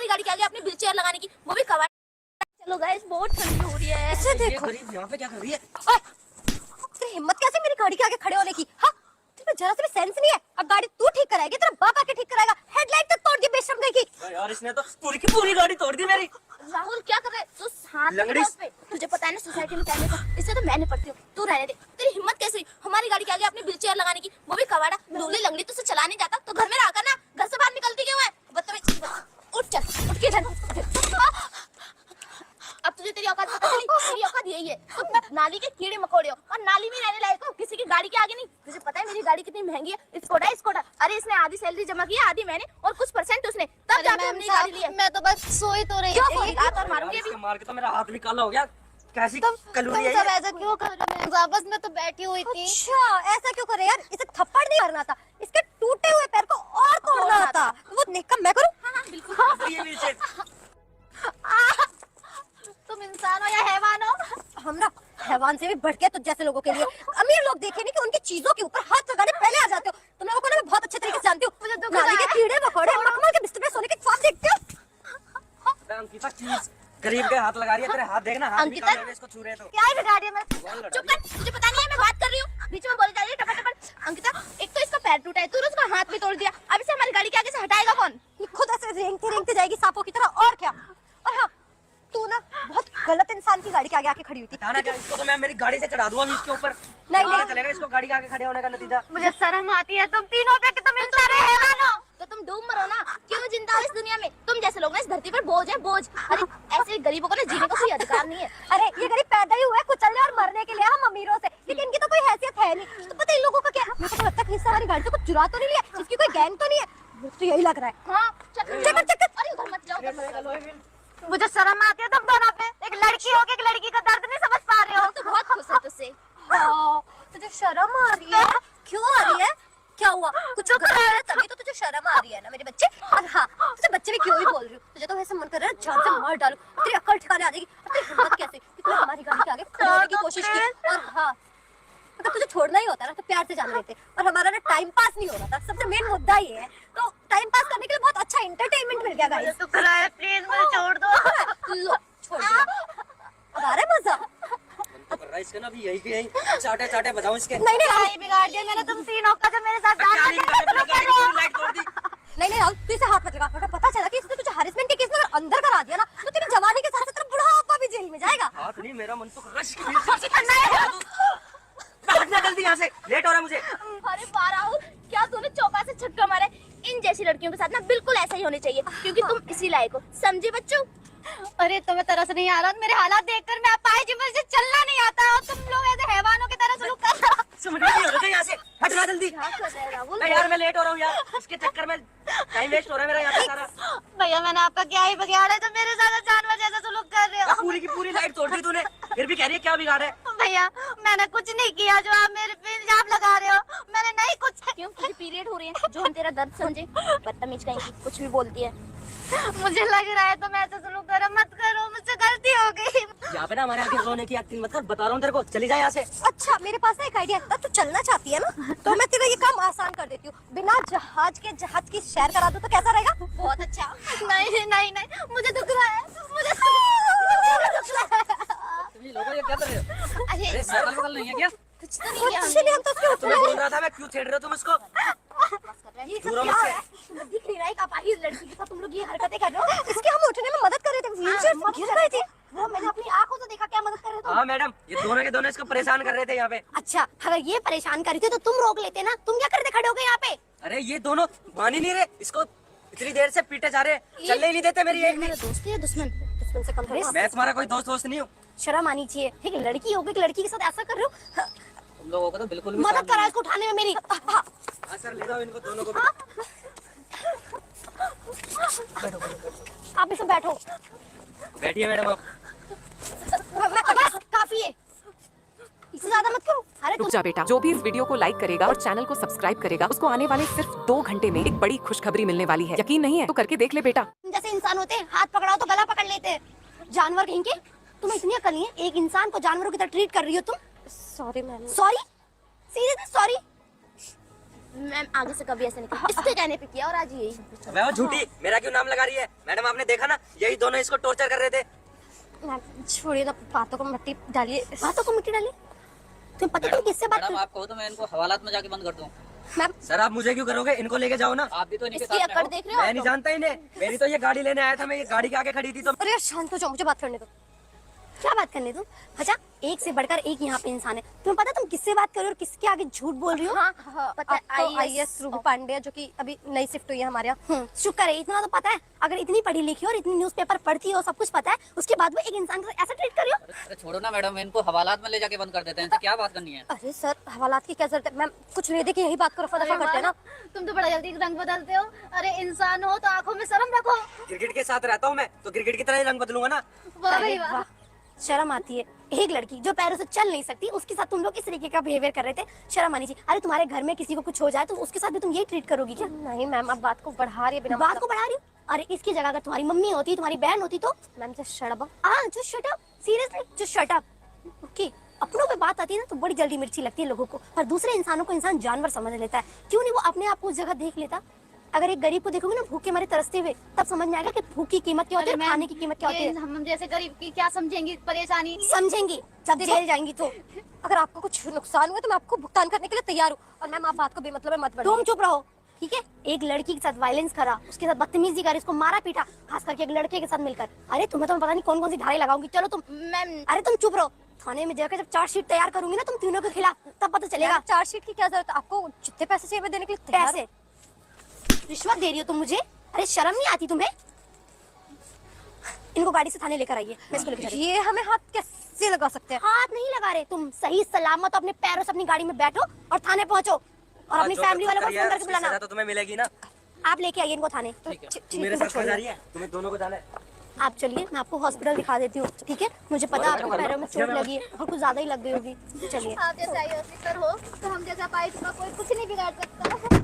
हमारी गाड़ी के आगे अपनी व्हील चेयर लगाने की, वो भी कवर। चलो गाइस, बहुत ठंडी हो रही है। ऐसे देखो यहाँ पे क्या कर रही है? तेरी हिम्मत कैसे मेरी गाड़ी के आगे खड़े होने की? हाँ, तुम्हें जरा सा भी सेंस नहीं है। अब गाड़ी तू ठीक कराएगी, तेरा बाप आके ठीक कराएगा। हेडलाइट तक तोड़ दी बेशरम गई की। यार इसने तो पूरी की पूरी गाड़ी तोड़ दी मेरी। राहुल क्या कर रहे हैं? तू हाथ लंगड़ी। पे, तुझे पता है ना सोसाइटी में क्या लिखा है? इससे तो मैं निपटती हूँ, तू रहने दे। तेरी हिम्मत कैसे हुई हमारी गाड़ी के आगे अपनी व्हील चेयर लगाने की, वो भी कवाड़ा। लूली लंगड़ी तुझसे चला नहीं जाता तो घर में रहा कर ना, घर से बाहर निकलती क्यों है? बदतमीज, उठ चल, उठ के चल। अब तुझे तेरी औकात पता चली? तेरी औकात यही है, तुम नाली के कीड़े मकोड़े हो और नाली में रहने लायक हो, किसी की गाड़ी के आगे नहीं। तुझे पता है मेरी गाड़ी कितनी महंगी है? स्कोडा। अरे इसने आधी सैलरी जमा की है, आधी मैंने, और कुछ परसेंट उसने, तब जाके हमने गाड़ी ली है। मैं तो बस सोई तो रही क्यों रात और मारूंगी अभी? मार के तो मेरा हाथ भी काला हो गया। कैसी कलूरी है सब ये? ऐसा क्यों कर रहे हैं? वापस में तो बैठी हुई थी। अच्छा, ऐसा क्यों करे यार? इसे थप्पड़ नहीं मारना था, इसके टूटे हुए पैर को और तोड़ना था। वो नेक काम मैं करूं? हाँ बिल्कुल। ये व्हील चेयर। तुम इंसान हो या हैवान हो? हम ना हैवान से भी बढ़ के तो जैसे लोगों के लिए अमीर लोग देखे नहीं कि उनकी चीजों के ऊपर हाथ लगाने पहले आ जाते हो। तुम लोगों को ना मैं बहुत अच्छे तरीके से जानती हूँ। नाली के कीड़े मकोड़े मखमल के बिस्तर पे सोने के ख्वाब देखते हो। अंकिता चीज गरीब के हाथ लगा रही है। तेरे हाथ देखना, हाथ भी अंकिता? काले हुए, इसको छू रहे तो। क्या है बिगाड़ी में? चुप कर, तुझे पता नहीं है मैं बात कर रही हूँ, बीच में बोली जा रही है टपट। अंकिता, एक तो इसका पैर टूटा है, तूने उसका हाथ भी तोड़ दिया, अब इसे हमारी गाड़ी के आगे से हटाएगा कौन? ये खुद ऐसे रेंगते जाएगी सांपों की तरह, और क्या। और हाँ, तू ना बहुत गलत इंसान की गाड़ी के आगे आके खड़ी हुई थी। हटाना क्या? इसको तो मैं मेरी गाड़ी से चढ़ा दूंगा अभी इसके ऊपर। नहीं, पता नहीं। चलेगा इसको गाड़ी के आगे खड़े होने का नतीजा। मुझे शर्म आती है तुम तीनों पे कि तुम इंसान हैवान हो। तो तुम डूब मरो ना, क्यों जिंदा हो इस दुनिया में? तुम जैसे लोग ना इस धरती पर बोझ है, बोझ। अरे ऐसे गरीबों को ना जीने का कोई अधिकार नहीं है। अरे ये गरीब पैदा ही हुआ है कुचलने और मरने के लिए, हम अमीरों से, लेकिन इनकी तो कोई हैसियत है नहीं। तो पता है इन लोगों का क्या? मेरे को लगता है कि इससे हमारी गाड़ी से कुछ चुरा तो नहीं लिया, इसकी कोई गैंग तो नहीं है। मुझे तो यही लग रहा है। हाँ चक्कर। अरे उधर मत जाओ, उधर मत जाओ। मुझे शर्म आती है तुम दोनों पे। एक लड़की हो के एक लड़की का दर्द नहीं समझ पा रहे हो। हम तो बहुत खुश है तुझसे। तुझे शर्म आ रही है? क्यों आ रही है? क्या हुआ? कुछ गलत है तभी तो तुझे शर्म आ रही है ना मेरे बच्चे। और हाँ, तुझे बच्चे भी क्यों ही बोल रही हूँ? तुझे तो वैसे मन कर रहा है जान से मार डालूं, तेरी अक्ल ठिकाने आ जाएगी। और तेरी हिम्मत कैसे कि तूने हमारी गाड़ी के आगे खड़े होने की कोशिश की? और हाँ, अगर तुझे छोड़ना ही होता ना तो प्यार से जान लेते। और हमारा ना टाइम पास नहीं हो रहा था, सबसे मेन मुद्दा ये है। तो टाइम पास करने के लिए बहुत अच्छा एंटरटेनमेंट मिल गया गाइस। तो कराया, प्लीज मुझे छोड़ दो। लो, छोड़ दिया। अब आ रहा है मजा? तो कर रहा है इसके ना, अभी यही के यही चाटे बजाऊं इसके। नहीं नहीं बिगाड़ दिया मैंने तुम तीनों का, जो मेरे साथ क्या नहीं बिगाड़ा? मैंने गाड़ी की पूरी लाइट तोड़ दी। नहीं राहुल, तू इसे हाथ मत लगा। अगर पता चला कि इसने तुझे हरासमेंट के केस में अगर अंदर करा दिया ना तो तेरी जवानी के साथ साथ तेरा बुढ़ापा भी जेल में जाएगा। हाथ नहीं, मेरा मन तो कर रहा है इसकी व्हील चेयर से हटना जल्दी यहाँ से, लेट हो रहा है मुझे। अरे वाह राहुल, क्या तूने चौका से छक्का मारा है? इन जैसी लड़कियों के साथ ना बिल्कुल ऐसा ही होने चाहिए, क्योंकि तुम इसी लायक हो, समझे बच्चों? अरे तुम्हें तरस नहीं आ रहा? मेरे हालात देखकर मैं पाए जी मुझे चलना नहीं आता और तुम लोग ऐसे हैवानों की तरह सलूक कर रहे हो। समझ नहीं हो रहा यहाँ से, हटना जल्दी। क्या कर रहे हैं राहुल? नहीं यार मैं लेट हो रहा हूँ यार, इसके चक्कर में टाइम वेस्ट हो रहा है मेरा यहाँ पे सारा। भैया मैंने आपका क्या ही बिगाड़ा है जो मेरे साथ जानवर जैसा सलूक कर रहे हो? पूरी की पूरी लाइट तोड़ दी तूने, फिर भी कह रही है क्या बिगाड़ है? भैया मैंने कुछ नहीं किया जो आप मेरे पे इल्जाम लगा रहे हो। मैंने नहीं कुछ। क्यों तुझे पीरियड हो रही है जो हम तेरा दर्द समझे? बदतमीज कहीं की, कुछ भी बोलती है। मुझे लग रहा है तुम ऐसा सलूक करो मत करो, मुझसे गलती हो गई। यहाँ पे ना हमारे आगे रोने की एक्टिंग मत कर, बता रहा हूँ तेरे को, चली जा यहाँ से। अच्छा मेरे पास ना एक आइडिया है। तू चलना चाहती है ना तो मैं तेरा ये काम आसान कर देती हूँ। बिना जहाज की सैर करा दूँ तो कैसा रहेगा? बहुत अच्छा। नहीं मुझे दुख रहा है, मुझे तुम ये लोगों ये क्या कर रहे हो? अरे अरे साइकिल वगल नहीं है क्या? कुछ तो नहीं किया कुछ नहीं, हम तो उसके तुम्हें ऊपर बोल रहा था मैं, क्यों छेड़ रहे हो तुम इसको? ये सब दूर हो क्या मुझसे। है? दिख नहीं रहा है आप आखिर लड़की के साथ तुम लोग ये हरकतें कर रहे हो? इसके हम उठने में मदद कर रहे थे, व्हीलचेयर से गिर गए थे। वो मैंने अपनी आंखों से देखा, क्या मदद कर रहे हो? हाँ मैडम, ये दोनों के दोनों इसको परेशान कर रहे थे यहाँ पे। अच्छा अगर ये परेशान कर रही थी तो तुम रोक लेते ना, तुम क्या करते खड़े हो गए यहाँ पे? अरे ये दोनों मान ही नहीं रहे, इसको इतनी देर से पीटे जा रहे, चलने ही नहीं देते मेरी एक। मेरा दोस्त है या दुश्मन? दुश्मन से कम थोड़ी। मैं तुम्हारा कोई दोस्त नहीं हूँ। शर्म आनी चाहिए। एक लड़की हो गई, एक लड़की के साथ ऐसा कर रहे हो। तुम लोगों को तो बिल्कुल भी मदद करा इसको उठाने में मेरी। हाँ सर, ले जाओ इनको दोनों को भी। आप इसे बैठो। बैठिए मैडम आप। बस काफी है, इससे ज्यादा मत करो। अरे रुक जा बेटा, जो भी इस वीडियो को लाइक करेगा और चैनल को सब्सक्राइब करेगा उसको आने वाले सिर्फ 2 घंटे में एक बड़ी खुशखबरी मिलने वाली है। यकीन नहीं है तो करके देख ले बेटा। तुम जैसे इंसान होते हैं, हाथ पकड़ाओ तो गला पकड़ लेते हैं। जानवर कहीं के, तुम्हें इतनी अकल नहीं है? एक इंसान को जानवरों की तरह ट्रीट कर रही हो तुम। Sorry ma'am. Sorry? Seriously sorry? Ma'am आगे से कभी ऐसा नहीं किया, इसके कहने पे किया और आज यही सब कुछ। अबे वो झूठी, मेरा क्यों नाम लगा रही है? मैडम आपने देखा ना, यही दोनों इसको टॉर्चर कर रहे थे। मैम छोड़िए ना, बातों को मिट्टी डालिए। बातों को मिट्टी डाली। तुम्हें पता है किससे बात मैडम आप कहो तो मैं इनको हवालात में जाके बंद कर दूं। मैम सर आप मुझे क्यों करोगे? इनको लेके जाओ ना। आप भी तो इनके इसकी साथ में अकड़ हो। देख रहे हो मैं आप नहीं लोग? जानता इन्हें, मेरी तो ये गाड़ी लेने आया था, मैं ये गाड़ी के आगे खड़ी थी तो अरे शांत हो जाओ, मुझे बात करने दो। क्या बात करने दो? अच्छा एक से बढ़कर एक यहाँ पे इंसान है। तुम्हें पता है तुम किससे बात कर रहे हो और किसके आगे झूठ बोल रही हो? हाँ, पता है, आप तो IAS आईएएस रूबी पांड्या जो कि अभी नई शिफ्ट हुई है हमारे यहाँ। शुक्र है, इतना तो पता है। अगर इतनी पढ़ी लिखी हो और इतनी न्यूज़पेपर पढ़ती हो, सब कुछ पता है, उसके बाद वो एक इंसान को ऐसा ट्रीट कर रही हो। अरे छोड़ो ना मैडम, इनको हवालात में ले जाके बंद कर देते हैं। इनसे क्या बात करनी है? अरे सर हवालात की क्या जरूरत है? मैम कुछ ले दे के यही बात को रफा दफा करते हैं ना। तुम तो बड़ा जल्दी रंग बदलते हो। अरे इंसान हो तो आंखों में शर्म रखो। क्रिकेट के साथ रहता हूँ मैं, तो क्रिकेट की तरह ही रंग बदलूंगा ना। वाह भाई अरे वाह। वाह, शर्म आती है। एक लड़की जो पैरों से चल नहीं सकती, उसके साथ तुम लोग इस तरीके का बिहेवियर कर रहे थे, शर्म आनी चाहिए। अरे तुम्हारे घर में किसी को कुछ हो जाए तो उसके साथ भी तुम यही ट्रीट करोगी क्या? नहीं मैम, आप बात को बढ़ा रही है बिना बात को बढ़ा रही हूँ। अरे इसकी जगह अगर तुम्हारी मम्मी होती, तुम्हारी बहन होती तो ma'am just shut up. Just shut up, seriously just shut up. Okay, अपनों पे बात आती है ना तो बड़ी जल्दी मिर्ची लगती है लोगों को, पर दूसरे इंसानों को इंसान जानवर समझ लेता है। क्यों नहीं वो अपने आप को उस जगह देख लेता? अगर एक गरीब को देखोगे ना भूखे मरे तरसते हुए, तब समझ में आएगा कि भूख की कीमत क्या होती है, खाने की कीमत क्या होती है। हम जैसे गरीब की क्या समझेंगी परेशानी? समझेंगी जब जेल जाएंगी तो। अगर आपको कुछ नुकसान हुआ तो मैं आपको भुगतान करने के लिए तैयार हूँ। और मैम आप बात को बेमतलब में मत बढ़ाइए। तुम चुप रहो, ठीक है? एक लड़की के साथ वायलेंस करा, उसके साथ बदतमीजी करी, उसको मारा पीटा, खास करके एक लड़के के साथ मिलकर। अरे तुम्हें तो पता नहीं कौन कौन सी धारे लगाऊंगी। चलो तुम मैम, अरे तुम चुप रहो। थाने में जाकर जब चार्जशीट तैयार करूंगी ना तुम तीनों के खिलाफ, तब पता चलेगा। चार्जशीट की क्या जरूरत है? आपको जितने पैसे चाहिए मैं देने के लिए तैयार हूँ। पैसे रिश्वत दे रही हो तुम मुझे? अरे शर्म नहीं आती तुम्हें? इनको गाड़ी से थाने लेकर आइए, मैं इसको लेकर जा रही हूँ। ये हमें हाथ कैसे लगा सकते हैं? हाथ नहीं लगा रहे, तुम सही सलामत अपने पैरों से अपनी गाड़ी में बैठो और थाने पहुंचो और अपनी जो फैमिली वालों को करिए, फोन करके उसकी बुलाना। सजा तो तुम्हें मिलेगी ना। आप लेके आइए इनको थाने। तुम मेरे साथ जा रही है, तुम्हें दोनों को जाना है। आप चलिए, मैं आपको हॉस्पिटल दिखा देती हूँ, ठीक है? मुझे पता है आपके पैरों में चोट लगी है और कुछ ज्यादा ही लग गई होगी। चलिए। आप जैसा आई ऑफिसर हो तो हम जैसा पाइप का कोई कुछ नहीं बिगाड़ सकता।